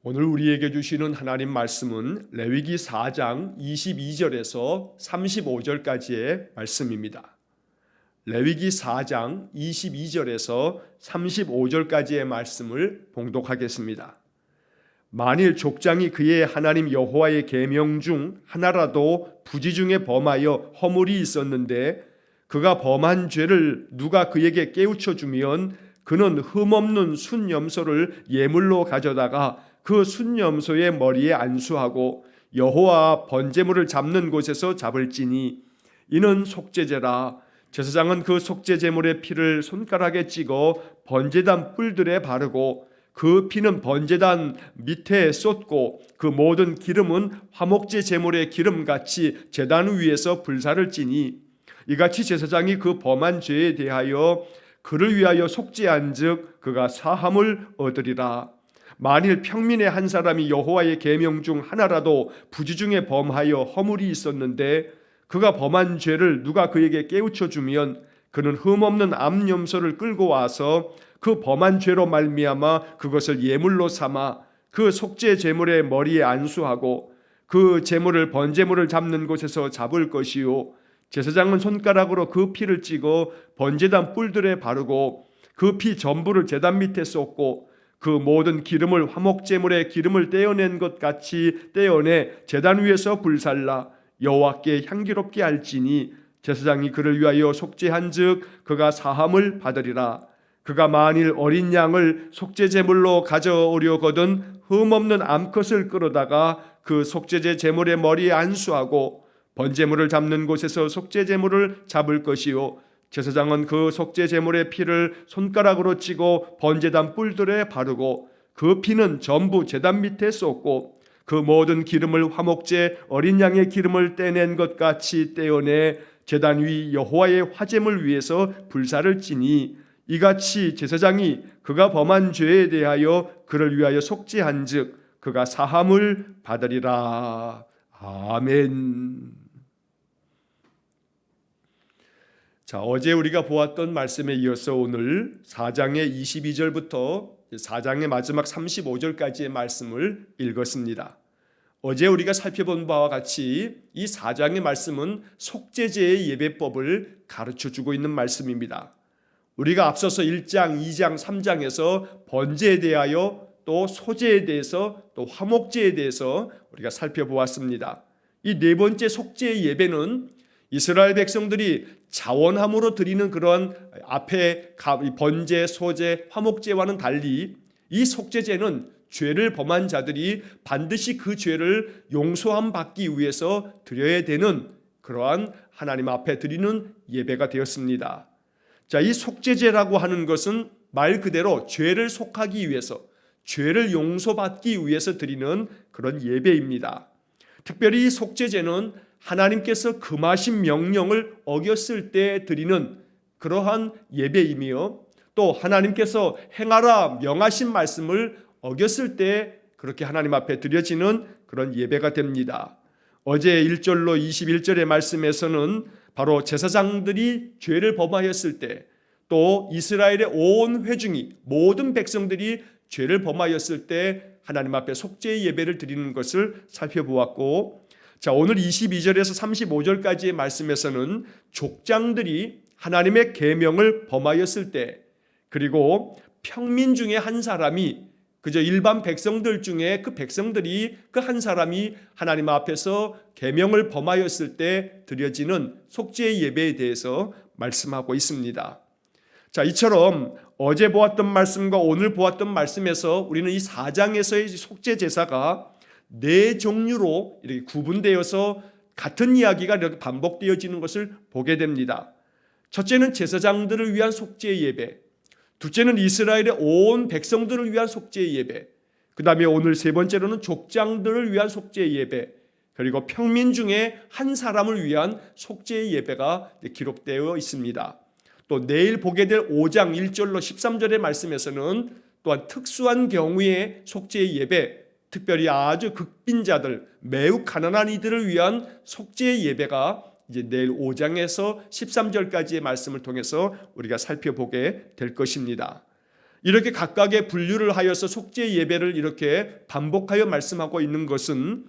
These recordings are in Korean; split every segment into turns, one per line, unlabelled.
오늘 우리에게 주시는 하나님 말씀은 레위기 4장 22절에서 35절까지의 말씀입니다. 레위기 4장 22절에서 35절까지의 말씀을 봉독하겠습니다. 만일 족장이 그의 하나님 여호와의 계명 중 하나라도 부지 중에 범하여 허물이 있었는데 그가 범한 죄를 누가 그에게 깨우쳐 주면 그는 흠없는 순염소를 예물로 가져다가 그 순염소의 머리에 안수하고 여호와 번제물을 잡는 곳에서 잡을지니 이는 속죄제라. 제사장은 그 속죄제물의 피를 손가락에 찍어 번제단 뿔들에 바르고 그 피는 번제단 밑에 쏟고 그 모든 기름은 화목제 제물의 기름같이 제단 위에서 불사를 찌니 이같이 제사장이 그 범한 죄에 대하여 그를 위하여 속죄한즉 그가 사함을 얻으리라. 만일 평민의 한 사람이 여호와의 계명 중 하나라도 부지 중에 범하여 허물이 있었는데 그가 범한 죄를 누가 그에게 깨우쳐 주면 그는 흠없는 암염소를 끌고 와서 그 범한 죄로 말미암아 그것을 예물로 삼아 그 속죄 제물의 머리에 안수하고 그 제물을 번제물을 잡는 곳에서 잡을 것이요 제사장은 손가락으로 그 피를 찍어 번제단 뿔들에 바르고 그 피 전부를 제단 밑에 쏟고 그 모든 기름을 화목제물의 기름을 떼어낸 것 같이 떼어내 제단 위에서 불살라 여호와께 향기롭게 할지니 제사장이 그를 위하여 속죄한즉 그가 사함을 받으리라. 그가 만일 어린 양을 속죄제물로 가져오려거든 흠없는 암컷을 끌어다가 그 속죄제 제물의 머리에 안수하고 번제물을 잡는 곳에서 속죄제물을 잡을 것이요 제사장은 그 속죄제물의 피를 손가락으로 치고 번제단 뿔들에 바르고 그 피는 전부 제단 밑에 쏟고 그 모든 기름을 화목제 어린 양의 기름을 떼낸 것 같이 떼어내 제단 위 여호와의 화제물 위에서 불사를 찌니 이같이 제사장이 그가 범한 죄에 대하여 그를 위하여 속죄한즉 그가 사함을 받으리라. 아멘. 자, 어제 우리가 보았던 말씀에 이어서 오늘 4장의 22절부터 4장의 마지막 35절까지의 말씀을 읽었습니다. 어제 우리가 살펴본 바와 같이 이 4장의 말씀은 속죄제의 예배법을 가르쳐주고 있는 말씀입니다. 우리가 앞서서 1장, 2장, 3장에서 번제에 대하여 또 소제에 대해서 또 화목제에 대해서 우리가 살펴보았습니다. 이 네 번째 속죄의 예배는 이스라엘 백성들이 자원함으로 드리는 그런 앞에 번제, 소제, 화목제와는 달리 이 속죄제는 죄를 범한 자들이 반드시 그 죄를 용서함 받기 위해서 드려야 되는 그러한 하나님 앞에 드리는 예배가 되었습니다. 자, 이 속죄제라고 하는 것은 말 그대로 죄를 속하기 위해서, 죄를 용서받기 위해서 드리는 그런 예배입니다. 특별히 이 속죄제는 하나님께서 금하신 명령을 어겼을 때 드리는 그러한 예배이며 또 하나님께서 행하라 명하신 말씀을 어겼을 때 그렇게 하나님 앞에 드려지는 그런 예배가 됩니다. 어제 1절로 21절의 말씀에서는 바로 제사장들이 죄를 범하였을 때 또 이스라엘의 온 회중이 모든 백성들이 죄를 범하였을 때 하나님 앞에 속죄의 예배를 드리는 것을 살펴보았고, 자, 오늘 22절에서 35절까지의 말씀에서는 족장들이 하나님의 계명을 범하였을 때 그리고 평민 중에 한 사람이 그저 일반 백성들 중에 그 백성들이 그 한 사람이 하나님 앞에서 계명을 범하였을 때 드려지는 속죄의 예배에 대해서 말씀하고 있습니다. 자, 이처럼 어제 보았던 말씀과 오늘 보았던 말씀에서 우리는 이 4장에서의 속죄 제사가 네 종류로 이렇게 구분되어서 같은 이야기가 이렇게 반복되어지는 것을 보게 됩니다. 첫째는 제사장들을 위한 속죄의 예배, 둘째는 이스라엘의 온 백성들을 위한 속죄의 예배, 그 다음에 오늘 세 번째로는 족장들을 위한 속죄의 예배, 그리고 평민 중에 한 사람을 위한 속죄의 예배가 기록되어 있습니다. 또 내일 보게 될 5장 1절로 13절의 말씀에서는 또한 특수한 경우의 속죄의 예배, 특별히 아주 극빈자들, 매우 가난한 이들을 위한 속죄의 예배가 이제 내일 5장에서 13절까지의 말씀을 통해서 우리가 살펴보게 될 것입니다. 이렇게 각각의 분류를 하여서 속죄 예배를 이렇게 반복하여 말씀하고 있는 것은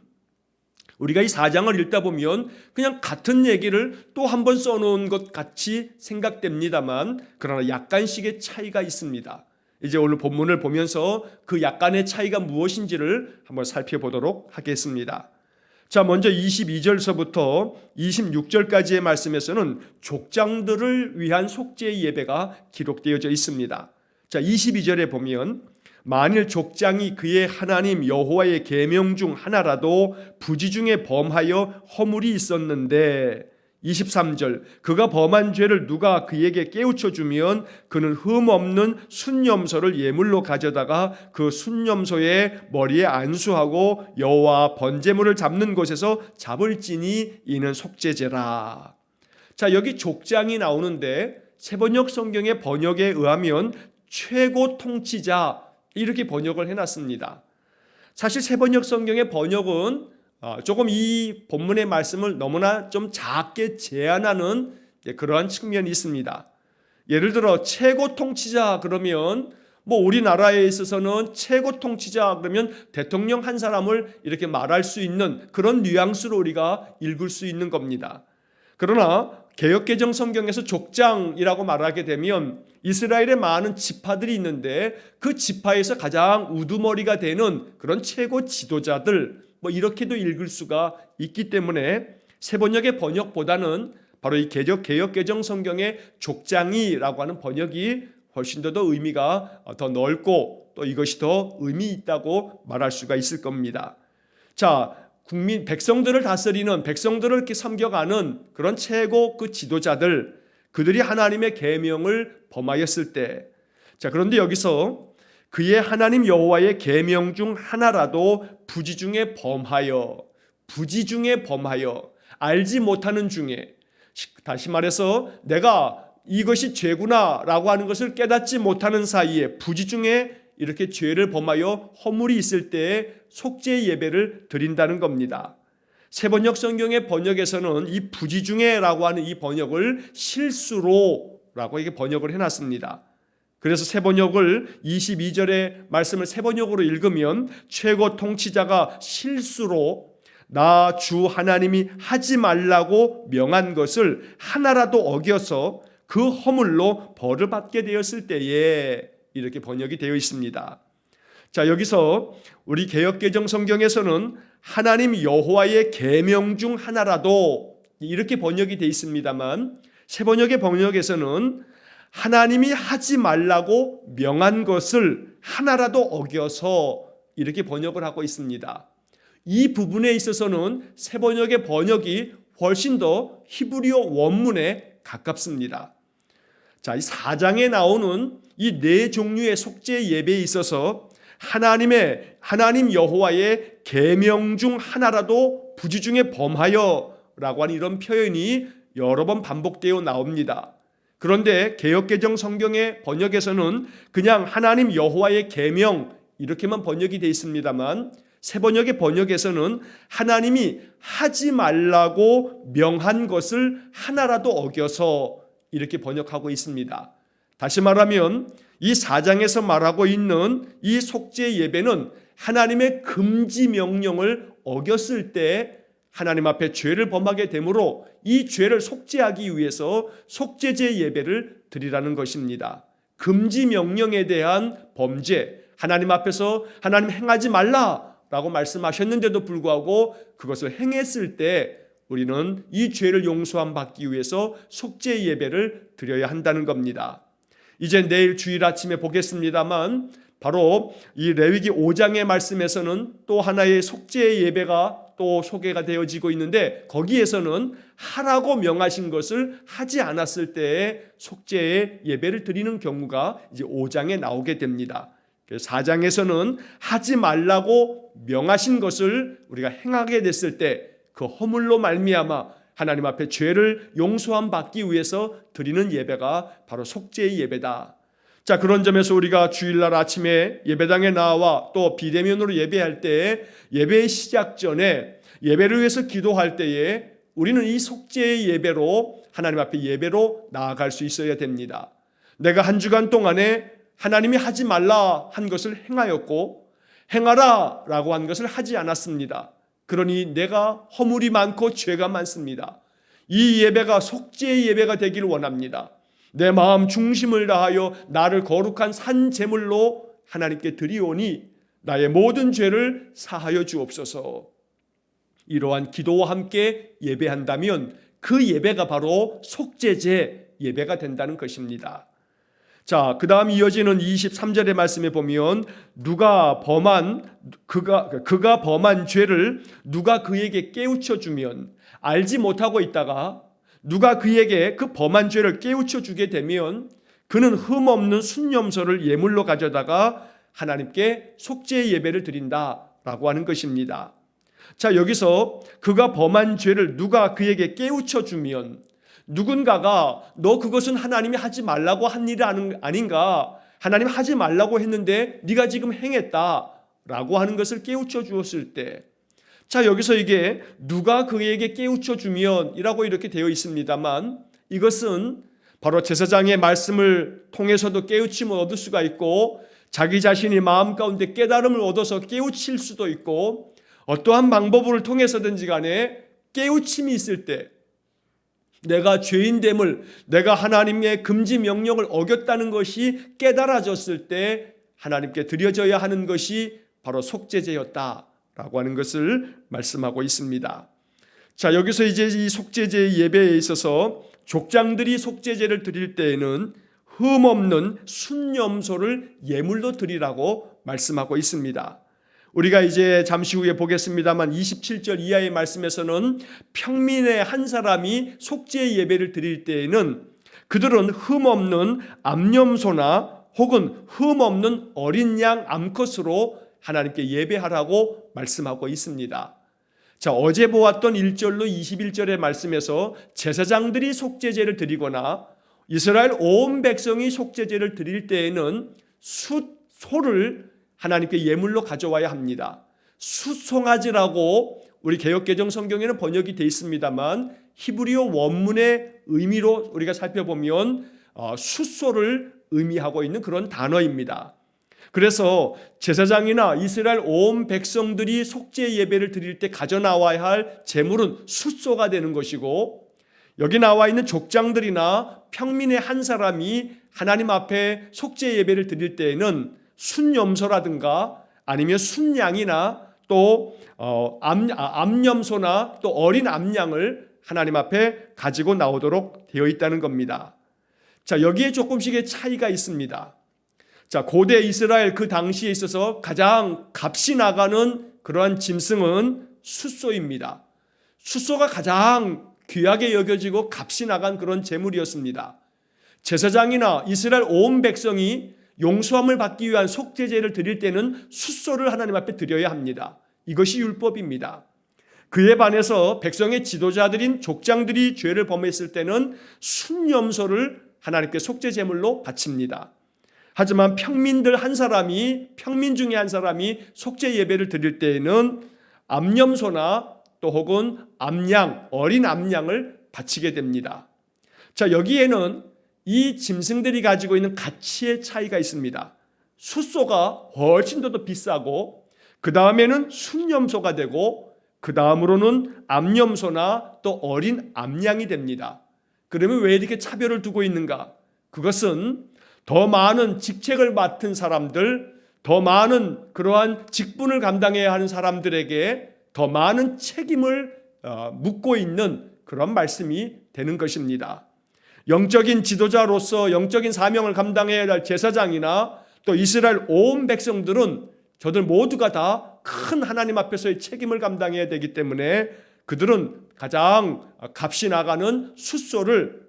우리가 이 4장을 읽다 보면 그냥 같은 얘기를 또 한 번 써놓은 것 같이 생각됩니다만, 그러나 약간씩의 차이가 있습니다. 이제 오늘 본문을 보면서 그 약간의 차이가 무엇인지를 한번 살펴보도록 하겠습니다. 자, 먼저 22절서부터 26절까지의 말씀에서는 족장들을 위한 속죄 예배가 기록되어져 있습니다. 자, 22절에 보면 만일 족장이 그의 하나님 여호와의 계명 중 하나라도 부지 중에 범하여 허물이 있었는데, 23절 그가 범한 죄를 누가 그에게 깨우쳐 주면 그는 흠없는 순염소를 예물로 가져다가 그 순염소의 머리에 안수하고 여호와 번제물을 잡는 곳에서 잡을지니 이는 속죄제라. 자, 여기 족장이 나오는데 세번역 성경의 번역에 의하면 최고 통치자 이렇게 번역을 해놨습니다. 사실 세번역 성경의 번역은 조금 이 본문의 말씀을 너무나 좀 작게 제한하는 그러한 측면이 있습니다. 예를 들어 최고 통치자 그러면 우리나라에 있어서는 최고 통치자 그러면 대통령 한 사람을 이렇게 말할 수 있는 그런 뉘앙스로 우리가 읽을 수 있는 겁니다. 그러나 개역개정 성경에서 족장이라고 말하게 되면 이스라엘의 많은 지파들이 있는데 그 지파에서 가장 우두머리가 되는 그런 최고 지도자들 이렇게도 읽을 수가 있기 때문에 세번역의 번역보다는 바로 이 개역개정 성경의 족장이라고 하는 번역이 훨씬 더 의미가 더 넓고 또 이것이 더 의미 있다고 말할 수가 있을 겁니다. 자, 백성들을 다스리는, 백성들을 이렇게 섬겨가는 그런 최고 그 지도자들, 그들이 하나님의 계명을 범하였을 때, 자, 그런데 여기서 그의 하나님 여호와의 계명 중 하나라도 부지 중에 범하여, 알지 못하는 중에, 다시 말해서 내가 이것이 죄구나라고 하는 것을 깨닫지 못하는 사이에 부지 중에 이렇게 죄를 범하여 허물이 있을 때에 속죄 예배를 드린다는 겁니다. 세번역 성경의 번역에서는 이 부지 중에라고 하는 이 번역을 실수로라고 이렇게 번역을 해놨습니다. 그래서 세번역을 22절의 말씀을 세번역으로 읽으면 최고 통치자가 실수로 나 주 하나님이 하지 말라고 명한 것을 하나라도 어겨서 그 허물로 벌을 받게 되었을 때에, 이렇게 번역이 되어 있습니다. 자, 여기서 우리 개역개정 성경에서는 하나님 여호와의 계명 중 하나라도 이렇게 번역이 되어 있습니다만, 세번역의 번역에서는 하나님이 하지 말라고 명한 것을 하나라도 어겨서 이렇게 번역을 하고 있습니다. 이 부분에 있어서는 세번역의 번역이 훨씬 더 히브리어 원문에 가깝습니다. 자, 이 4장에 나오는 이 네 종류의 속죄 예배에 있어서 하나님 여호와의 계명 중 하나라도 부지 중에 범하여라고 하는 이런 표현이 여러 번 반복되어 나옵니다. 그런데 개역개정 성경의 번역에서는 그냥 하나님 여호와의 계명 이렇게만 번역이 되어 있습니다만, 세번역의 번역에서는 하나님이 하지 말라고 명한 것을 하나라도 어겨서 이렇게 번역하고 있습니다. 다시 말하면 이 4장에서 말하고 있는 이 속죄 예배는 하나님의 금지 명령을 어겼을 때 하나님 앞에 죄를 범하게 되므로 이 죄를 속죄하기 위해서 속죄제 예배를 드리라는 것입니다. 금지 명령에 대한 범죄, 하나님 앞에서 하나님 행하지 말라라고 말씀하셨는데도 불구하고 그것을 행했을 때 우리는 이 죄를 용서함 받기 위해서 속죄 예배를 드려야 한다는 겁니다. 이제 내일 주일 아침에 보겠습니다만, 바로 이 레위기 5장의 말씀에서는 또 하나의 속죄 예배가 또 소개가 되어지고 있는데, 거기에서는 하라고 명하신 것을 하지 않았을 때에 속죄의 예배를 드리는 경우가 이제 5장에 나오게 됩니다. 4장에서는 하지 말라고 명하신 것을 우리가 행하게 됐을 때 그 허물로 말미암아 하나님 앞에 죄를 용서함 받기 위해서 드리는 예배가 바로 속죄의 예배다. 자, 그런 점에서 우리가 주일날 아침에 예배당에 나와 또 비대면으로 예배할 때 예배의 시작 전에 예배를 위해서 기도할 때에 우리는 이 속죄의 예배로 하나님 앞에 예배로 나아갈 수 있어야 됩니다. 내가 한 주간 동안에 하나님이 하지 말라 한 것을 행하였고 행하라 라고 한 것을 하지 않았습니다. 그러니 내가 허물이 많고 죄가 많습니다. 이 예배가 속죄의 예배가 되길 원합니다. 내 마음 중심을 다하여 나를 거룩한 산 제물로 하나님께 드리오니 나의 모든 죄를 사하여 주옵소서. 이러한 기도와 함께 예배한다면 그 예배가 바로 속죄제 예배가 된다는 것입니다. 자, 그 다음 이어지는 23절의 말씀에 보면 그가 범한 죄를 누가 그에게 깨우쳐 주면, 알지 못하고 있다가 누가 그에게 그 범한 죄를 깨우쳐 주게 되면 그는 흠없는 순염소를 예물로 가져다가 하나님께 속죄의 예배를 드린다라고 하는 것입니다. 자, 여기서 그가 범한 죄를 누가 그에게 깨우쳐 주면, 누군가가 너 그것은 하나님이 하지 말라고 한 일 아닌가, 하나님 하지 말라고 했는데 네가 지금 행했다라고 하는 것을 깨우쳐 주었을 때, 자, 여기서 이게 누가 그에게 깨우쳐 주면 이라고 이렇게 되어 있습니다만, 이것은 바로 제사장의 말씀을 통해서도 깨우침을 얻을 수가 있고 자기 자신이 마음 가운데 깨달음을 얻어서 깨우칠 수도 있고, 어떠한 방법을 통해서든지 간에 깨우침이 있을 때, 내가 죄인됨을, 내가 하나님의 금지 명령을 어겼다는 것이 깨달아졌을 때 하나님께 드려져야 하는 것이 바로 속죄제였다라고 하는 것을 말씀하고 있습니다. 자, 여기서 이제 이 속죄제 예배에 있어서 족장들이 속죄제를 드릴 때에는 흠없는 순염소를 예물로 드리라고 말씀하고 있습니다. 우리가 이제 잠시 후에 보겠습니다만 27절 이하의 말씀에서는 평민의 한 사람이 속죄 예배를 드릴 때에는 그들은 흠없는 암염소나 혹은 흠없는 어린 양 암컷으로 하나님께 예배하라고 말씀하고 있습니다. 자, 어제 보았던 1절로 21절의 말씀에서 제사장들이 속죄제를 드리거나 이스라엘 온 백성이 속죄제를 드릴 때에는 소를 하나님께 예물로 가져와야 합니다. 숫송아지라고 우리 개역개정 성경에는 번역이 되어 있습니다만 히브리어 원문의 의미로 우리가 살펴보면 숫소를 의미하고 있는 그런 단어입니다. 그래서 제사장이나 이스라엘 온 백성들이 속죄 예배를 드릴 때 가져나와야 할 제물은 숫소가 되는 것이고, 여기 나와 있는 족장들이나 평민의 한 사람이 하나님 앞에 속죄 예배를 드릴 때에는 순염소라든가 아니면 순양이나 또 암염소나 또 어린 암양을 하나님 앞에 가지고 나오도록 되어 있다는 겁니다. 자, 여기에 조금씩의 차이가 있습니다. 자, 고대 이스라엘 그 당시에 있어서 가장 값이 나가는 그러한 짐승은 숫소입니다. 숫소가 가장 귀하게 여겨지고 값이 나간 그런 제물이었습니다. 제사장이나 이스라엘 온 백성이 용서함을 받기 위한 속죄제를 드릴 때는 숫소를 하나님 앞에 드려야 합니다. 이것이 율법입니다. 그에 반해서 백성의 지도자들인 족장들이 죄를 범했을 때는 순염소를 하나님께 속죄제물로 바칩니다. 하지만 평민 중에 한 사람이 속죄 예배를 드릴 때에는 암염소나 또 혹은 암양, 어린 암양을 바치게 됩니다. 자, 여기에는 이 짐승들이 가지고 있는 가치의 차이가 있습니다. 숫소가 훨씬 더 비싸고, 그 다음에는 순염소가 되고, 그 다음으로는 암염소나 또 어린 암양이 됩니다. 그러면 왜 이렇게 차별을 두고 있는가? 그것은 더 많은 직책을 맡은 사람들, 더 많은 그러한 직분을 감당해야 하는 사람들에게 더 많은 책임을 묻고 있는 그런 말씀이 되는 것입니다. 영적인 지도자로서 영적인 사명을 감당해야 할 제사장이나 또 이스라엘 온 백성들은 저들 모두가 다 큰 하나님 앞에서의 책임을 감당해야 되기 때문에 그들은 가장 값이 나가는 숫소를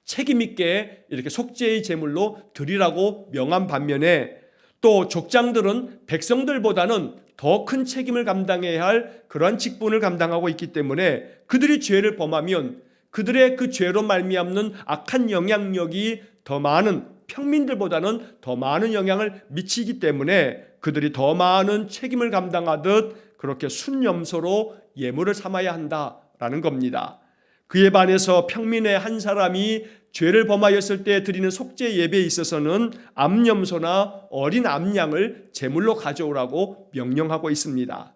책임 있게 이렇게 속죄의 제물로 드리라고 명한 반면에, 또 족장들은 백성들보다는 더 큰 책임을 감당해야 할 그러한 직분을 감당하고 있기 때문에 그들이 죄를 범하면 그들의 그 죄로 말미암는 악한 영향력이 더 많은, 평민들보다는 더 많은 영향을 미치기 때문에 그들이 더 많은 책임을 감당하듯 그렇게 순염소로 예물을 삼아야 한다라는 겁니다. 그에 반해서 평민의 한 사람이 죄를 범하였을 때 드리는 속죄 예배에 있어서는 암염소나 어린 암양을 제물로 가져오라고 명령하고 있습니다.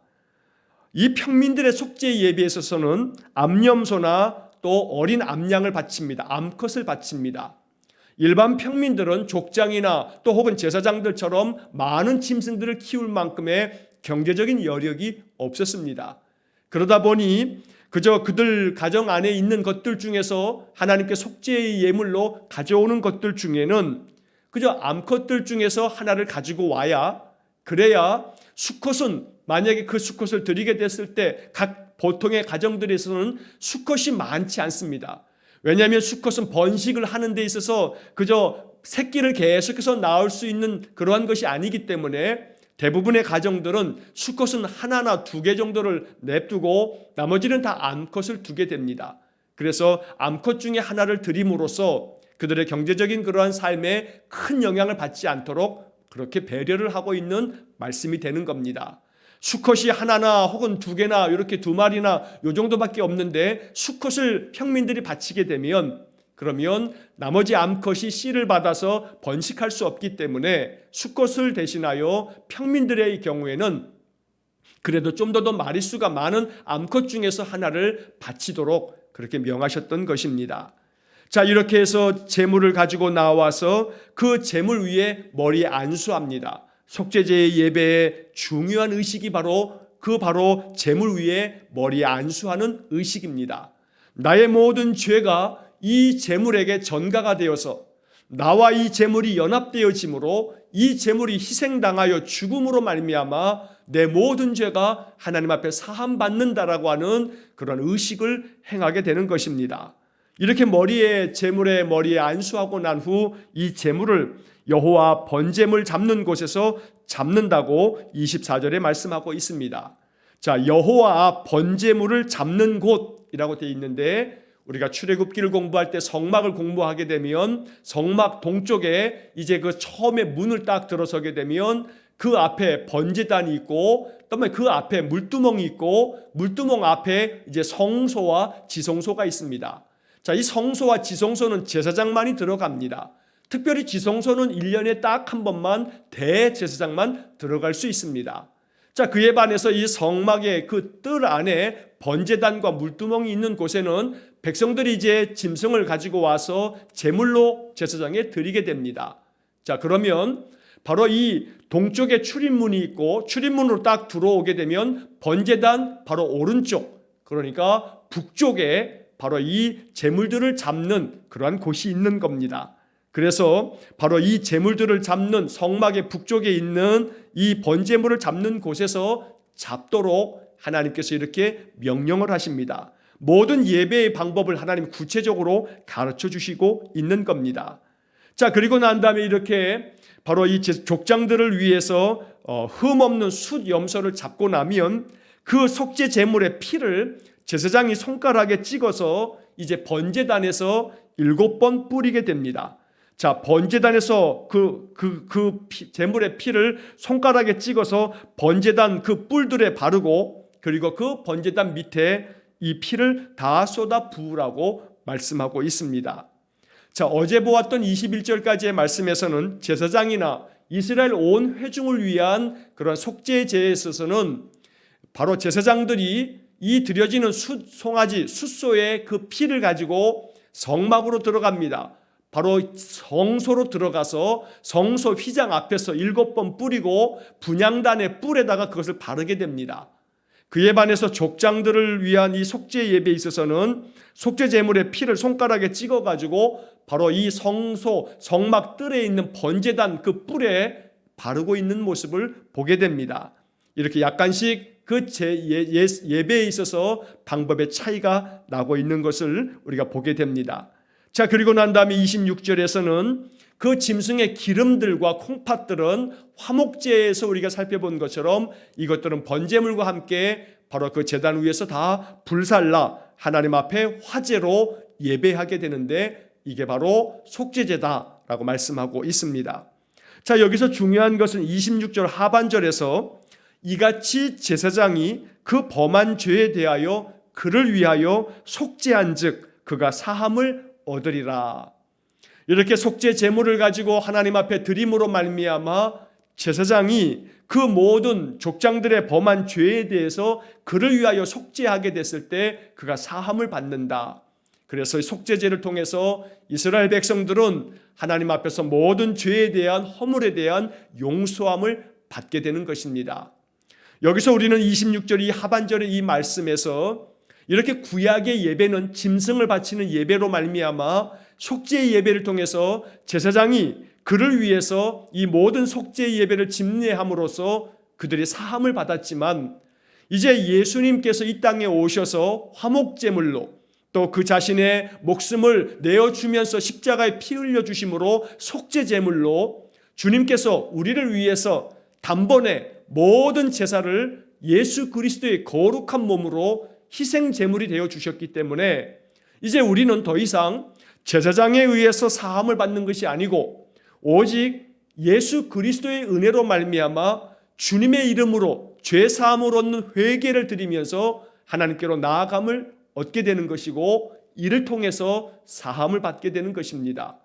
이 평민들의 속죄 예배에 있어서는 암염소나 또 어린 암양을 바칩니다. 암컷을 바칩니다. 일반 평민들은 족장이나 또 혹은 제사장들처럼 많은 짐승들을 키울 만큼의 경제적인 여력이 없었습니다. 그러다 보니 그저 그들 가정 안에 있는 것들 중에서 하나님께 속죄의 예물로 가져오는 것들 중에는 그저 암컷들 중에서 하나를 가지고 와야, 그래야 수컷은, 만약에 그 수컷을 드리게 됐을 때 각 보통의 가정들에서는 수컷이 많지 않습니다. 왜냐하면 수컷은 번식을 하는 데 있어서 그저 새끼를 계속해서 낳을 수 있는 그러한 것이 아니기 때문에 대부분의 가정들은 수컷은 하나나 두 개 정도를 냅두고 나머지는 다 암컷을 두게 됩니다. 그래서 암컷 중에 하나를 드림으로써 그들의 경제적인 그러한 삶에 큰 영향을 받지 않도록 그렇게 배려를 하고 있는 말씀이 되는 겁니다. 수컷이 하나나 혹은 두 개나 이렇게 두 마리나 요 정도밖에 없는데 수컷을 평민들이 바치게 되면 그러면 나머지 암컷이 씨를 받아서 번식할 수 없기 때문에 수컷을 대신하여 평민들의 경우에는 그래도 좀 더 마리수가 많은 암컷 중에서 하나를 바치도록 그렇게 명하셨던 것입니다. 자, 이렇게 해서 제물을 가지고 나와서 그 제물 위에 머리에 안수합니다. 속죄제 예배의 중요한 의식이 바로 제물 위에 머리에 안수하는 의식입니다. 나의 모든 죄가 이 제물에게 전가가 되어서 나와 이 제물이 연합되어지므로 이 제물이 희생당하여 죽음으로 말미암아 내 모든 죄가 하나님 앞에 사함받는다라고 하는 그런 의식을 행하게 되는 것입니다. 이렇게 제물의 머리에 안수하고 난 후 이 제물을 여호와 번제물 잡는 곳에서 잡는다고 24절에 말씀하고 있습니다. 자, 여호와 번제물을 잡는 곳이라고 되어 있는데 우리가 출애굽기를 공부할 때 성막을 공부하게 되면 성막 동쪽에 이제 그 처음에 문을 딱 들어서게 되면 그 앞에 번제단이 있고 또 그 앞에 물두멍이 있고 물두멍 앞에 이제 성소와 지성소가 있습니다. 자, 이 성소와 지성소는 제사장만이 들어갑니다. 특별히 지성소는 1년에 딱 한 번만 대제사장만 들어갈 수 있습니다. 자, 그에 반해서 이 성막의 그 뜰 안에 번제단과 물두멍이 있는 곳에는 백성들이 이제 짐승을 가지고 와서 제물로 제사장에 드리게 됩니다. 자, 그러면 바로 이 동쪽에 출입문이 있고 출입문으로 딱 들어오게 되면 번제단 바로 오른쪽, 그러니까 북쪽에 바로 이 제물들을 잡는 그러한 곳이 있는 겁니다. 그래서 바로 이 제물들을 잡는 성막의 북쪽에 있는 이 번제물을 잡는 곳에서 잡도록 하나님께서 이렇게 명령을 하십니다. 모든 예배의 방법을 하나님 구체적으로 가르쳐 주시고 있는 겁니다. 자, 그리고 난 다음에 이렇게 바로 이 족장들을 위해서 흠없는 숫 염소를 잡고 나면 그 속죄 제물의 피를 제사장이 손가락에 찍어서 이제 번제단에서 7번 뿌리게 됩니다. 자, 번제단에서 제물의 피를 손가락에 찍어서 번제단 그 뿔들에 바르고 그리고 그 번제단 밑에 이 피를 다 쏟아 부으라고 말씀하고 있습니다. 자, 어제 보았던 21절까지의 말씀에서는 제사장이나 이스라엘 온 회중을 위한 그런 속죄제에 있어서는 바로 제사장들이 이 드려지는 송아지 숫소의 그 피를 가지고 성막으로 들어갑니다. 바로 성소로 들어가서 성소 휘장 앞에서 7번 뿌리고 분향단의 뿔에다가 그것을 바르게 됩니다. 그에 반해서 족장들을 위한 이 속죄 예배에 있어서는 속죄 제물의 피를 손가락에 찍어가지고 바로 이 성소 성막 뜰에 있는 번제단 그 뿔에 바르고 있는 모습을 보게 됩니다. 이렇게 약간씩 그 예배에 있어서 방법의 차이가 나고 있는 것을 우리가 보게 됩니다. 자, 그리고 난 다음에 26절에서는 그 짐승의 기름들과 콩팥들은 화목제에서 우리가 살펴본 것처럼 이것들은 번제물과 함께 바로 그 제단 위에서 다 불살라 하나님 앞에 화제로 예배하게 되는데 이게 바로 속죄제다라고 말씀하고 있습니다. 자, 여기서 중요한 것은 26절 하반절에서 이같이 제사장이 그 범한 죄에 대하여 그를 위하여 속죄한즉 그가 사함을 얻으리라. 이렇게 속죄 제물을 가지고 하나님 앞에 드림으로 말미암아 제사장이 그 모든 족장들의 범한 죄에 대해서 그를 위하여 속죄하게 됐을 때 그가 사함을 받는다. 그래서 속죄제를 통해서 이스라엘 백성들은 하나님 앞에서 모든 죄에 대한 허물에 대한 용서함을 받게 되는 것입니다. 여기서 우리는 26절 이 하반절의 이 말씀에서 이렇게 구약의 예배는 짐승을 바치는 예배로 말미암아 속죄의 예배를 통해서 제사장이 그를 위해서 이 모든 속죄의 예배를 집례함으로써 그들이 사함을 받았지만 이제 예수님께서 이 땅에 오셔서 화목제물로 또 그 자신의 목숨을 내어주면서 십자가에 피 흘려주심으로 속죄제물로 주님께서 우리를 위해서 단번에 모든 제사를 예수 그리스도의 거룩한 몸으로 희생제물이 되어주셨기 때문에 이제 우리는 더 이상 제사장에 의해서 사함을 받는 것이 아니고 오직 예수 그리스도의 은혜로 말미암아 주님의 이름으로 죄사함을 얻는 회개를 드리면서 하나님께로 나아감을 얻게 되는 것이고 이를 통해서 사함을 받게 되는 것입니다.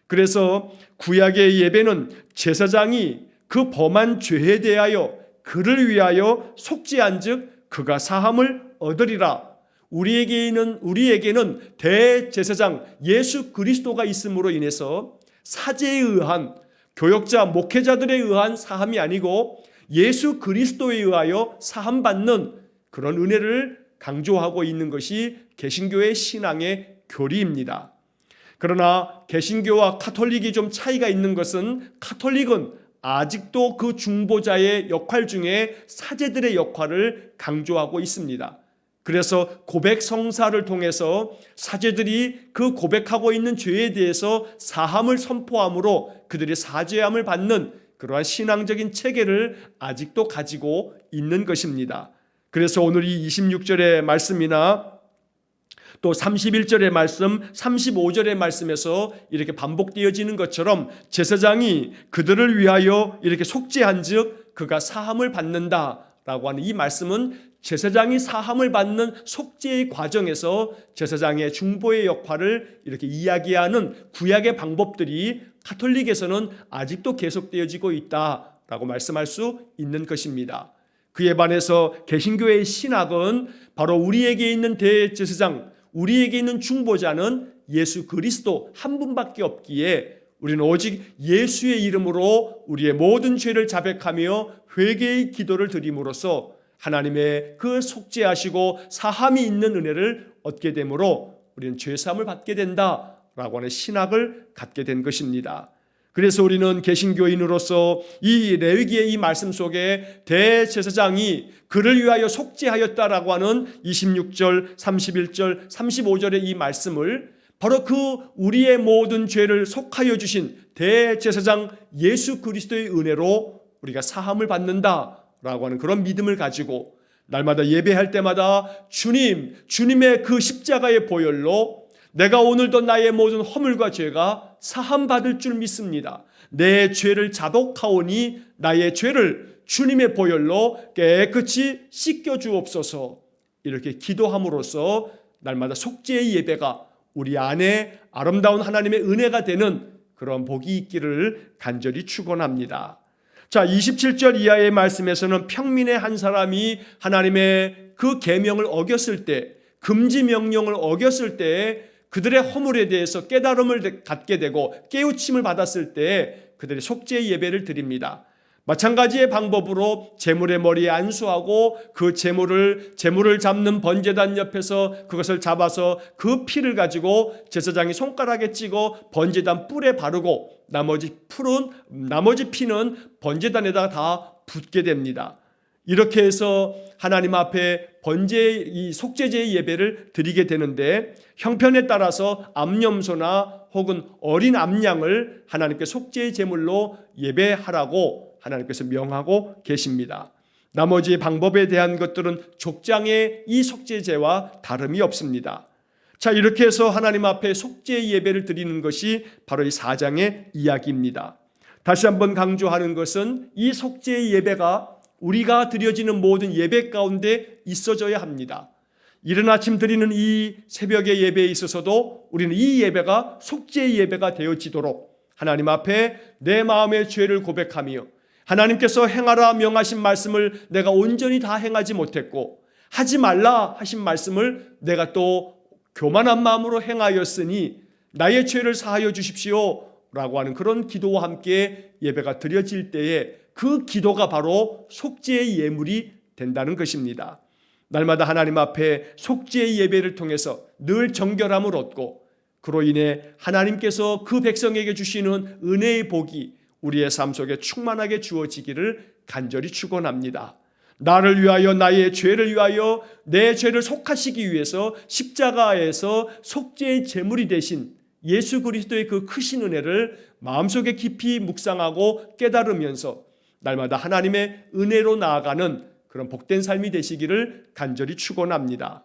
그래서 구약의 예배는 제사장이 그 범한 죄에 대하여 그를 위하여 속죄한즉 그가 사함을 얻으리라. 우리에게는 대제사장 예수 그리스도가 있음으로 인해서 사제에 의한 교역자 목회자들에 의한 사함이 아니고 예수 그리스도에 의하여 사함받는 그런 은혜를 강조하고 있는 것이 개신교의 신앙의 교리입니다. 그러나 개신교와 카톨릭이 좀 차이가 있는 것은 카톨릭은 아직도 그 중보자의 역할 중에 사제들의 역할을 강조하고 있습니다. 그래서 고백 성사를 통해서 사제들이 그 고백하고 있는 죄에 대해서 사함을 선포함으로 그들이 사죄함을 받는 그러한 신앙적인 체계를 아직도 가지고 있는 것입니다. 그래서 오늘 이 26절의 말씀이나 또 31절의 말씀, 35절의 말씀에서 이렇게 반복되어지는 것처럼 제사장이 그들을 위하여 이렇게 속죄한즉 그가 사함을 받는다라고 하는 이 말씀은 제사장이 사함을 받는 속죄의 과정에서 제사장의 중보의 역할을 이렇게 이야기하는 구약의 방법들이 카톨릭에서는 아직도 계속되어지고 있다라고 말씀할 수 있는 것입니다. 그에 반해서 개신교의 신학은 바로 우리에게 있는 대제사장, 우리에게 있는 중보자는 예수 그리스도 한 분밖에 없기에 우리는 오직 예수의 이름으로 우리의 모든 죄를 자백하며 회개의 기도를 드림으로써 하나님의 그 속죄하시고 사함이 있는 은혜를 얻게 되므로 우리는 죄사함을 받게 된다라고 하는 신학을 갖게 된 것입니다. 그래서 우리는 개신교인으로서 이 레위기의 이 말씀 속에 대제사장이 그를 위하여 속죄하였다라고 하는 26절, 31절, 35절의 이 말씀을 바로 그 우리의 모든 죄를 속하여 주신 대제사장 예수 그리스도의 은혜로 우리가 사함을 받는다라고 하는 그런 믿음을 가지고 날마다 예배할 때마다 주님의 그 십자가의 보혈로 내가 오늘도 나의 모든 허물과 죄가 사함받을 줄 믿습니다. 내 죄를 자복하오니 나의 죄를 주님의 보혈로 깨끗이 씻겨주옵소서. 이렇게 기도함으로써 날마다 속죄의 예배가 우리 안에 아름다운 하나님의 은혜가 되는 그런 복이 있기를 간절히 축원합니다. 자, 27절 이하의 말씀에서는 평민의 한 사람이 하나님의 그 계명을 어겼을 때, 금지 명령을 어겼을 때 그들의 허물에 대해서 깨달음을 갖게 되고 깨우침을 받았을 때 그들이 속죄의 예배를 드립니다. 마찬가지의 방법으로 제물의 머리에 안수하고 그 제물을 잡는 번제단 옆에서 그것을 잡아서 그 피를 가지고 제사장이 손가락에 찍어 번제단 뿔에 바르고 나머지 피는 번제단에다가 다 붓게 됩니다. 이렇게 해서 하나님 앞에 이 속죄제의 예배를 드리게 되는데 형편에 따라서 암염소나 혹은 어린 암양을 하나님께 속죄의 제물로 예배하라고 하나님께서 명하고 계십니다. 나머지 방법에 대한 것들은 족장의 이 속죄제와 다름이 없습니다. 자, 이렇게 해서 하나님 앞에 속죄의 예배를 드리는 것이 바로 이 4장의 이야기입니다. 다시 한번 강조하는 것은 이 속죄의 예배가 우리가 드려지는 모든 예배 가운데 있어져야 합니다. 이른 아침 드리는 이 새벽의 예배에 있어서도 우리는 이 예배가 속죄의 예배가 되어지도록 하나님 앞에 내 마음의 죄를 고백하며 하나님께서 행하라 명하신 말씀을 내가 온전히 다 행하지 못했고 하지 말라 하신 말씀을 내가 또 교만한 마음으로 행하였으니 나의 죄를 사하여 주십시오 라고 하는 그런 기도와 함께 예배가 드려질 때에 그 기도가 바로 속죄의 예물이 된다는 것입니다. 날마다 하나님 앞에 속죄의 예배를 통해서 늘 정결함을 얻고 그로 인해 하나님께서 그 백성에게 주시는 은혜의 복이 우리의 삶 속에 충만하게 주어지기를 간절히 축원합니다. 나를 위하여 나의 죄를 위하여 내 죄를 속하시기 위해서 십자가에서 속죄의 제물이 되신 예수 그리스도의 그 크신 은혜를 마음속에 깊이 묵상하고 깨달으면서 날마다 하나님의 은혜로 나아가는 그런 복된 삶이 되시기를 간절히 축원합니다.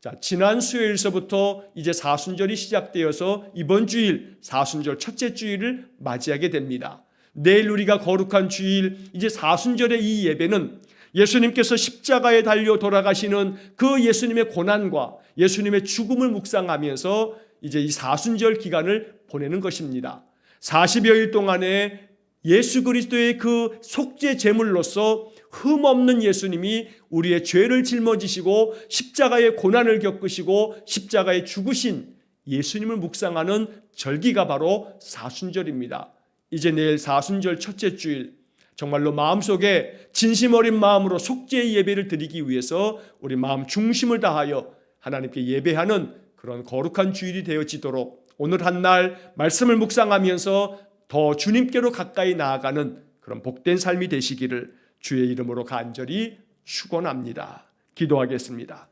자, 지난 수요일서부터 이제 사순절이 시작되어서 이번 주일 사순절 첫째 주일을 맞이하게 됩니다. 내일 우리가 거룩한 주일 이제 사순절의 이 예배는 예수님께서 십자가에 달려 돌아가시는 그 예수님의 고난과 예수님의 죽음을 묵상하면서 이제 이 사순절 기간을 보내는 것입니다. 40여일 동안에 예수 그리스도의 그 속죄 제물로서 흠없는 예수님이 우리의 죄를 짊어지시고 십자가의 고난을 겪으시고 십자가에 죽으신 예수님을 묵상하는 절기가 바로 사순절입니다. 이제 내일 사순절 첫째 주일 정말로 마음속에 진심 어린 마음으로 속죄의 예배를 드리기 위해서 우리 마음 중심을 다하여 하나님께 예배하는 그런 거룩한 주일이 되어지도록 오늘 한 날 말씀을 묵상하면서 더 주님께로 가까이 나아가는 그런 복된 삶이 되시기를 주의 이름으로 간절히 축원합니다. 기도하겠습니다.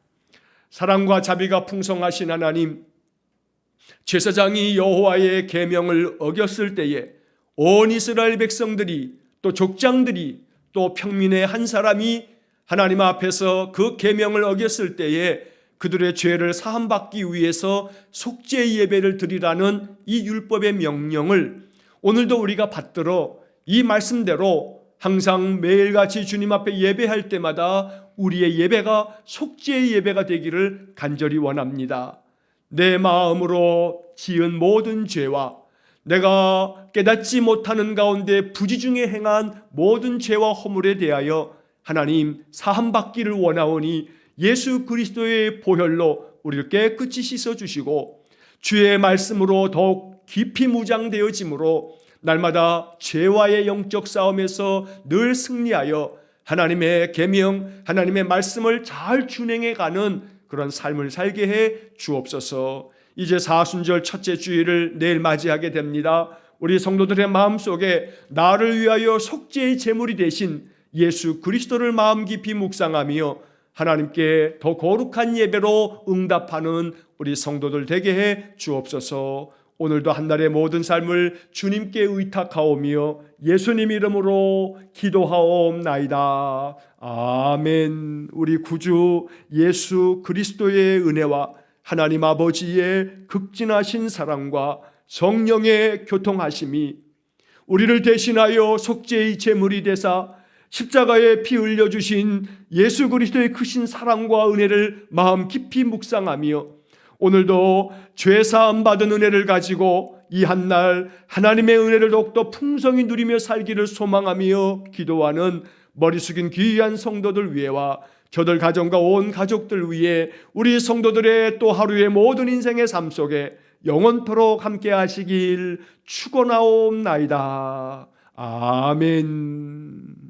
사랑과 자비가 풍성하신 하나님, 제사장이 여호와의 계명을 어겼을 때에 온 이스라엘 백성들이 또 족장들이 또 평민의 한 사람이 하나님 앞에서 그 계명을 어겼을 때에 그들의 죄를 사함받기 위해서 속죄의 예배를 드리라는 이 율법의 명령을 오늘도 우리가 받들어 이 말씀대로 항상 매일같이 주님 앞에 예배할 때마다 우리의 예배가 속죄의 예배가 되기를 간절히 원합니다. 내 마음으로 지은 모든 죄와 내가 깨닫지 못하는 가운데 부지중에 행한 모든 죄와 허물에 대하여 하나님 사함받기를 원하오니 예수 그리스도의 보혈로 우리를 깨끗이 씻어주시고 주의 말씀으로 더욱 깊이 무장되어짐으로 날마다 죄와의 영적 싸움에서 늘 승리하여 하나님의 계명, 하나님의 말씀을 잘 준행해가는 그런 삶을 살게 해 주옵소서. 이제 사순절 첫째 주일을 내일 맞이하게 됩니다. 우리 성도들의 마음속에 나를 위하여 속죄의 제물이 되신 예수 그리스도를 마음 깊이 묵상하며 하나님께 더 거룩한 예배로 응답하는 우리 성도들 되게 해 주옵소서. 오늘도 한날의 모든 삶을 주님께 의탁하오며 예수님 이름으로 기도하옵나이다. 아멘. 우리 구주 예수 그리스도의 은혜와 하나님 아버지의 극진하신 사랑과 성령의 교통하심이 우리를 대신하여 속죄의 제물이 되사 십자가에 피 흘려주신 예수 그리스도의 크신 사랑과 은혜를 마음 깊이 묵상하며 오늘도 죄사함 받은 은혜를 가지고 이 한날 하나님의 은혜를 더욱더 풍성히 누리며 살기를 소망하며 기도하는 머리 숙인 귀한 성도들 위해와 저들 가정과 온 가족들 위해 우리 성도들의 또 하루의 모든 인생의 삶 속에 영원토록 함께 하시길 축원하옵나이다. 아멘.